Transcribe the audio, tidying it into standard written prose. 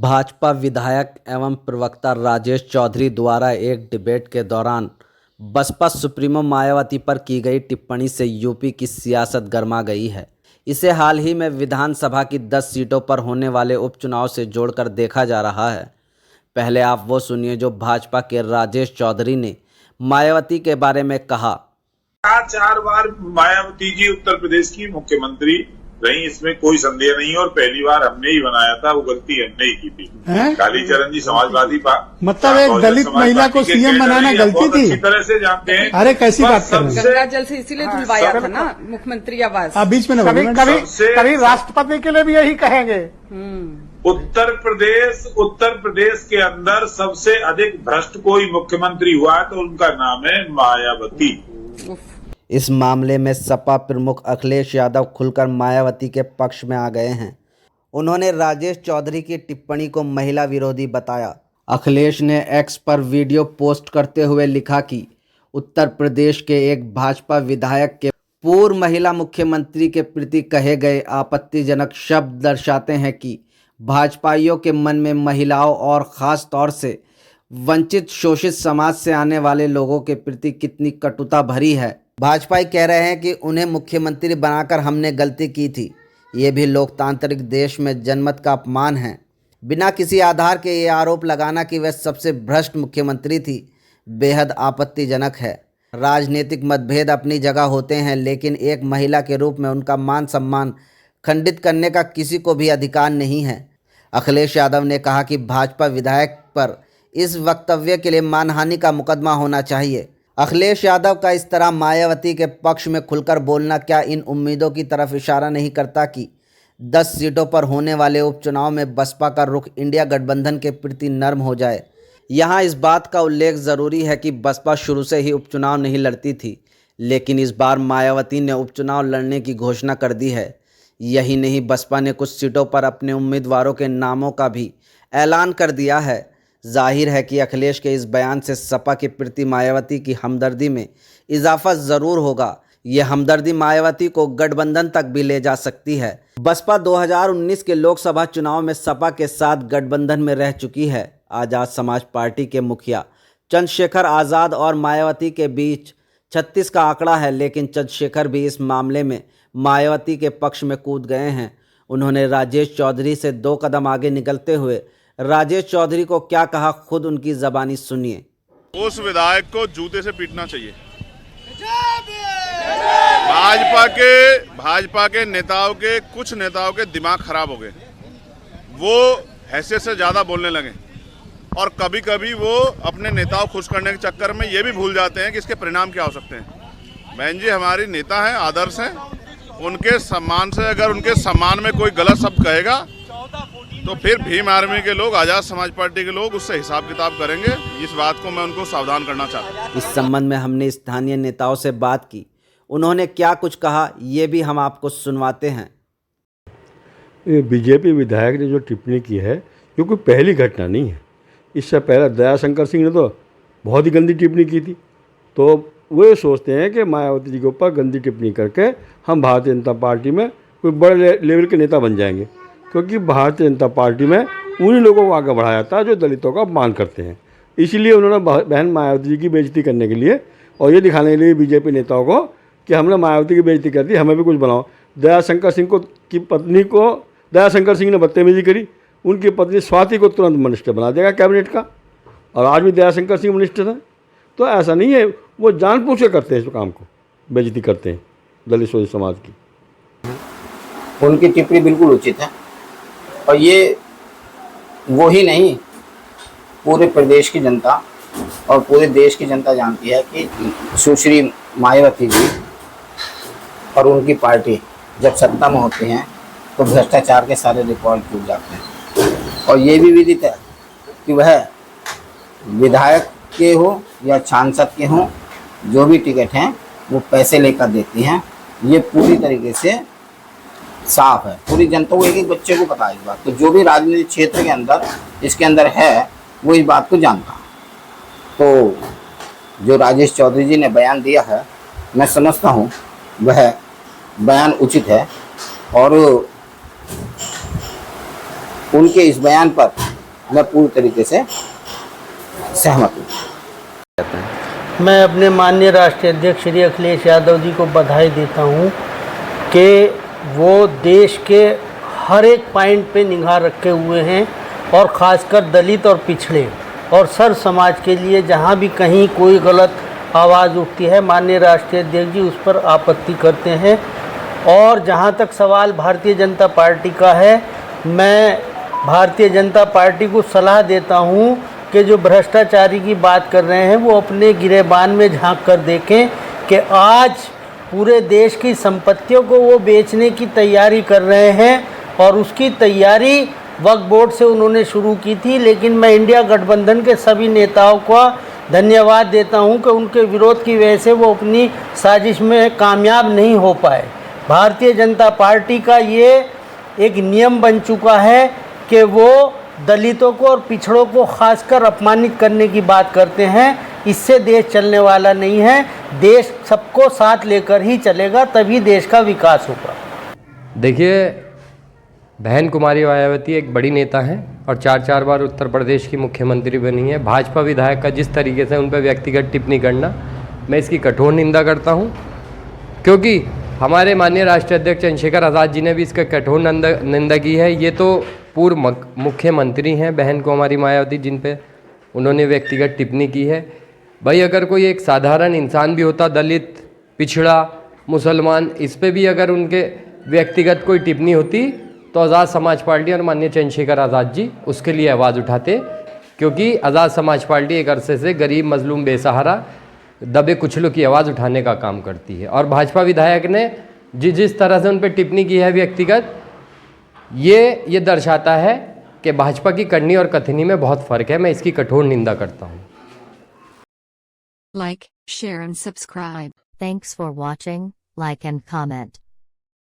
भाजपा विधायक एवं प्रवक्ता राजेश चौधरी द्वारा एक डिबेट के दौरान बसपा सुप्रीमो मायावती पर की गई टिप्पणी से यूपी की सियासत गर्मा गई है। इसे हाल ही में विधानसभा की 10 सीटों पर होने वाले उपचुनाव से जोड़कर देखा जा रहा है। पहले आप वो सुनिए जो भाजपा के राजेश चौधरी ने मायावती के बारे में कहा। 4 बार मायावती जी उत्तर प्रदेश की मुख्यमंत्री रही, इसमें कोई संदेह नहीं। और पहली बार हमने ही बनाया था, वो गलती हमने ही की थी। कालीचरण जी समाजवादी मतलब एक दलित महिला को सीएम बनाना गलती थी, अच्छी तरह से जानते हैं। अरे कैसी बात कर रहे हैं? गंगा जल से इसीलिए धुलवाया था ना मुख्यमंत्री आवास। बीच में कभी राष्ट्रपति के लिए भी यही कहेंगे। उत्तर प्रदेश के अंदर सबसे अधिक भ्रष्ट कोई मुख्यमंत्री हुआ है तो उनका नाम है मायावती। इस मामले में सपा प्रमुख अखिलेश यादव खुलकर मायावती के पक्ष में आ गए हैं। उन्होंने राजेश चौधरी की टिप्पणी को महिला विरोधी बताया। अखिलेश ने एक्स पर वीडियो पोस्ट करते हुए लिखा कि उत्तर प्रदेश के एक भाजपा विधायक के पूर्व महिला मुख्यमंत्री के प्रति कहे गए आपत्तिजनक शब्द दर्शाते हैं कि भाजपाइयों के मन में महिलाओं और ख़ास तौर से वंचित शोषित समाज से आने वाले लोगों के प्रति कितनी कटुता भरी है। भाजपाई कह रहे हैं कि उन्हें मुख्यमंत्री बनाकर हमने गलती की थी। ये भी लोकतांत्रिक देश में जनमत का अपमान है। बिना किसी आधार के ये आरोप लगाना कि वह सबसे भ्रष्ट मुख्यमंत्री थी बेहद आपत्तिजनक है। राजनीतिक मतभेद अपनी जगह होते हैं, लेकिन एक महिला के रूप में उनका मान सम्मान खंडित करने का किसी को भी अधिकार नहीं है। अखिलेश यादव ने कहा कि भाजपा विधायक पर इस वक्तव्य के लिए मानहानि का मुकदमा होना चाहिए। अखिलेश यादव का इस तरह मायावती के पक्ष में खुलकर बोलना क्या इन उम्मीदों की तरफ इशारा नहीं करता कि 10 सीटों पर होने वाले उपचुनाव में बसपा का रुख इंडिया गठबंधन के प्रति नर्म हो जाए। यहाँ इस बात का उल्लेख ज़रूरी है कि बसपा शुरू से ही उपचुनाव नहीं लड़ती थी, लेकिन इस बार मायावती ने उपचुनाव लड़ने की घोषणा कर दी है। यही नहीं, बसपा ने कुछ सीटों पर अपने उम्मीदवारों के नामों का भी ऐलान कर दिया है। जाहिर है कि अखिलेश के इस बयान से सपा के प्रति मायावती की हमदर्दी में इजाफा ज़रूर होगा। ये हमदर्दी मायावती को गठबंधन तक भी ले जा सकती है। बसपा 2019 के लोकसभा चुनाव में सपा के साथ गठबंधन में रह चुकी है। आज़ाद समाज पार्टी के मुखिया चंद्रशेखर आज़ाद और मायावती के बीच 36 का आंकड़ा है, लेकिन चंद्रशेखर भी इस मामले में मायावती के पक्ष में कूद गए हैं। उन्होंने राजेश चौधरी से 2 कदम आगे निकलते हुए राजेश चौधरी को क्या कहा, खुद उनकी ज़बानी सुनिए। उस विधायक को जूते से पीटना चाहिए। भाजपा के नेताओं के कुछ नेताओं के दिमाग खराब हो गए। वो हैसियत से ज़्यादा बोलने लगे और कभी कभी वो अपने नेताओं खुश करने के चक्कर में ये भी भूल जाते हैं कि इसके परिणाम क्या हो सकते हैं। बहन जी हमारी नेता हैं, आदर्श हैं, उनके सम्मान से अगर उनके सम्मान में कोई गलत शब्द कहेगा तो फिर भीम आर्मी के लोग, आज़ाद समाज पार्टी के लोग उससे हिसाब किताब करेंगे। इस बात को मैं उनको सावधान करना चाहता हूँ। इस संबंध में हमने स्थानीय नेताओं से बात की। उन्होंने क्या कुछ कहा ये भी हम आपको सुनवाते हैं। बीजेपी विधायक ने जो टिप्पणी की है ये कोई पहली घटना नहीं है। इससे पहले दयाशंकर सिंह ने तो बहुत ही गंदी टिप्पणी की थी। तो वो ये सोचते हैं कि मायावती जी के ऊपर गंदी टिप्पणी करके हम भारतीय जनता पार्टी में कोई बड़े लेवल के नेता बन जाएंगे, क्योंकि भारतीय जनता पार्टी में उन्हीं लोगों को आगे बढ़ाया जाता है जो दलितों का अपमान करते हैं। इसलिए उन्होंने बहन मायावती जी की बेइज्जती करने के लिए और ये दिखाने के लिए बीजेपी नेताओं को कि हमने मायावती की बेइज्जती कर दी, हमें भी कुछ बनाओ। दयाशंकर सिंह की पत्नी को दयाशंकर सिंह ने बदतमीजी करी, उनकी पत्नी स्वाति को तुरंत मिनिस्टर बना देगा कैबिनेट का, और आज भी दयाशंकर सिंह मिनिस्टर हैं। तो ऐसा नहीं है, वो जानबूझ के करते हैं इस काम को, बेइज्जती करते हैं दलित शोषित समाज की। उनकी टिप्पणी बिल्कुल उचित है और ये वो ही नहीं, पूरे प्रदेश की जनता और पूरे देश की जनता जानती है कि सुश्री मायावती जी और उनकी पार्टी जब सत्ता में होती हैं तो भ्रष्टाचार के सारे रिकॉर्ड टूट जाते हैं। और ये भी विदित है कि वह विधायक के हो या सांसद के हों, जो भी टिकट हैं वो पैसे लेकर देती हैं। ये पूरी तरीके से साफ है, पूरी जनता को, एक एक बच्चे को पता है इस बात। तो जो भी राजनीतिक क्षेत्र के अंदर इसके अंदर है वो इस बात को जानता। तो जो राजेश चौधरी जी ने बयान दिया है, मैं समझता हूँ वह बयान उचित है और उनके इस बयान पर मैं पूरी तरीके से सहमत हूँ। मैं अपने माननीय राष्ट्रीय अध्यक्ष श्री अखिलेश यादव जी को बधाई देता हूँ कि वो देश के हर एक पॉइंट पे निगाह रखे हुए हैं और ख़ासकर दलित और पिछड़े और सर्व समाज के लिए जहाँ भी कहीं कोई गलत आवाज़ उठती है माननीय राष्ट्रीय अध्यक्ष जी उस पर आपत्ति करते हैं। और जहाँ तक सवाल भारतीय जनता पार्टी का है, मैं भारतीय जनता पार्टी को सलाह देता हूँ कि जो भ्रष्टाचारी की बात कर रहे हैं वो अपने गिरेबान में झांक कर देखें कि आज पूरे देश की संपत्तियों को वो बेचने की तैयारी कर रहे हैं और उसकी तैयारी वक्फ बोर्ड से उन्होंने शुरू की थी। लेकिन मैं इंडिया गठबंधन के सभी नेताओं का धन्यवाद देता हूं कि उनके विरोध की वजह से वो अपनी साजिश में कामयाब नहीं हो पाए। भारतीय जनता पार्टी का ये एक नियम बन चुका है कि वो दलितों को और पिछड़ों को खासकर अपमानित करने की बात करते हैं। इससे देश चलने वाला नहीं है। देश सबको साथ लेकर ही चलेगा, तभी देश का विकास होगा। देखिए, बहन कुमारी मायावती एक बड़ी नेता हैं और 4 बार उत्तर प्रदेश की मुख्यमंत्री बनी है। भाजपा विधायक का जिस तरीके से उन पर व्यक्तिगत टिप्पणी करना, मैं इसकी कठोर निंदा करता हूं, क्योंकि हमारे माननीय राष्ट्रीय अध्यक्ष चंद्रशेखर आज़ाद जी ने भी इसका कठोर निंदा की है। ये तो पूर्व मुख्यमंत्री हैं बहन कुमारी मायावती, जिन पे उन्होंने व्यक्तिगत टिप्पणी की है। भाई, अगर कोई एक साधारण इंसान भी होता, दलित, पिछड़ा, मुसलमान, इस पे भी अगर उनके व्यक्तिगत कोई टिप्पणी होती तो आज़ाद समाज पार्टी और माननीय चंद्रशेखर आज़ाद जी उसके लिए आवाज़ उठाते, क्योंकि आज़ाद समाज पार्टी एक अरसे से गरीब, मजलूम, बेसहारा, दबे कुचलों की आवाज़ उठाने का काम करती है। और भाजपा विधायक ने जिस तरह से उन पर टिप्पणी की है व्यक्तिगत, ये दर्शाता है कि भाजपा की करनी और कथनी में बहुत फ़र्क है। मैं इसकी कठोर निंदा करता हूँ। Like, share and subscribe. Thanks for watching. Like and comment.